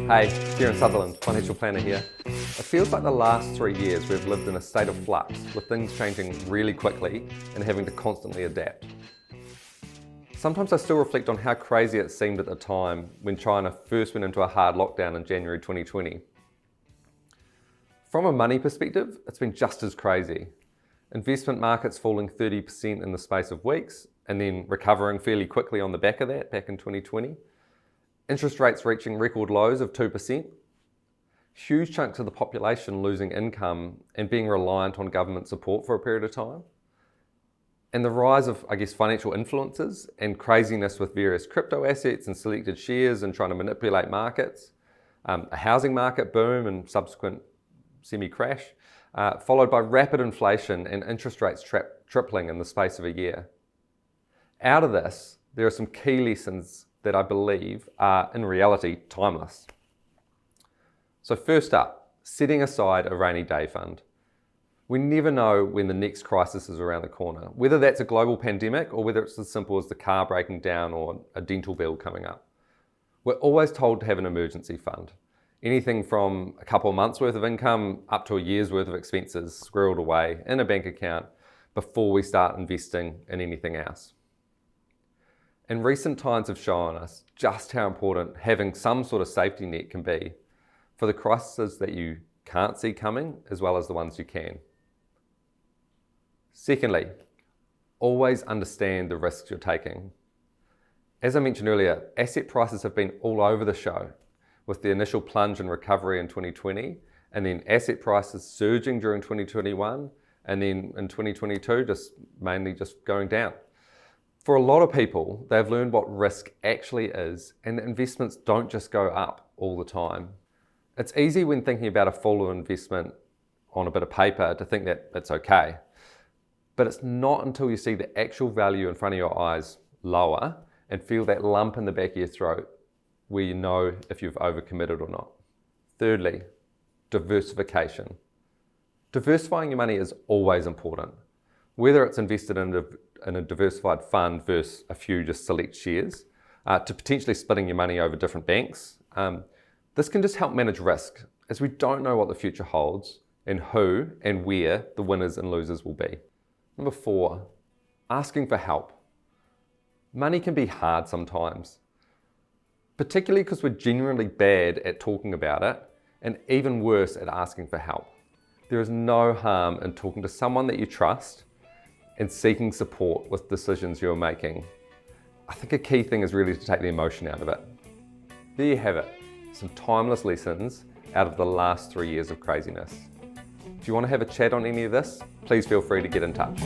Hey, Kieran Sutherland, Financial Planner here. It feels like the last 3 years we've lived in a state of flux, with things changing really quickly and having to constantly adapt. Sometimes I still reflect on how crazy it seemed at the time when China first went into a hard lockdown in January 2020. From a money perspective, it's been just as crazy. Investment markets falling 30% in the space of weeks and then recovering fairly quickly on the back of that back in 2020. Interest rates reaching record lows of 2%. Huge chunks of the population losing income and being reliant on government support for a period of time. And the rise of, financial influences and craziness with various crypto assets and selected shares and trying to manipulate markets. A housing market boom and subsequent semi-crash, followed by rapid inflation and interest rates tripling in the space of a year. Out of this, there are some key lessons that I believe are, in reality, timeless. So first up, setting aside a rainy day fund. We never know when the next crisis is around the corner, whether that's a global pandemic or whether it's as simple as the car breaking down or a dental bill coming up. We're always told to have an emergency fund. Anything from a couple of months worth of income up to a year's worth of expenses squirreled away in a bank account before we start investing in anything else. And recent times have shown us just how important having some sort of safety net can be for the crises that you can't see coming as well as the ones you can. Secondly, always understand the risks you're taking. As I mentioned earlier, asset prices have been all over the show, with the initial plunge and recovery in 2020, and then asset prices surging during 2021, and then in 2022 mainly going down. For a lot of people, they've learned what risk actually is, and that investments don't just go up all the time. It's easy when thinking about a fall of investment on a bit of paper to think that it's okay. But it's not until you see the actual value in front of your eyes lower and feel that lump in the back of your throat where you know if you've overcommitted or not. Thirdly, diversification. Diversifying your money is always important. Whether it's invested in a diversified fund versus a few just select shares, to potentially splitting your money over different banks. This can just help manage risk, as we don't know what the future holds and who and where the winners and losers will be. Number 4, asking for help. Money can be hard sometimes, particularly because we're generally bad at talking about it and even worse at asking for help. There is no harm in talking to someone that you trust and seeking support with decisions you're making. I think a key thing is really to take the emotion out of it. There you have it, some timeless lessons out of the last 3 years of craziness. If you want to have a chat on any of this, please feel free to get in touch.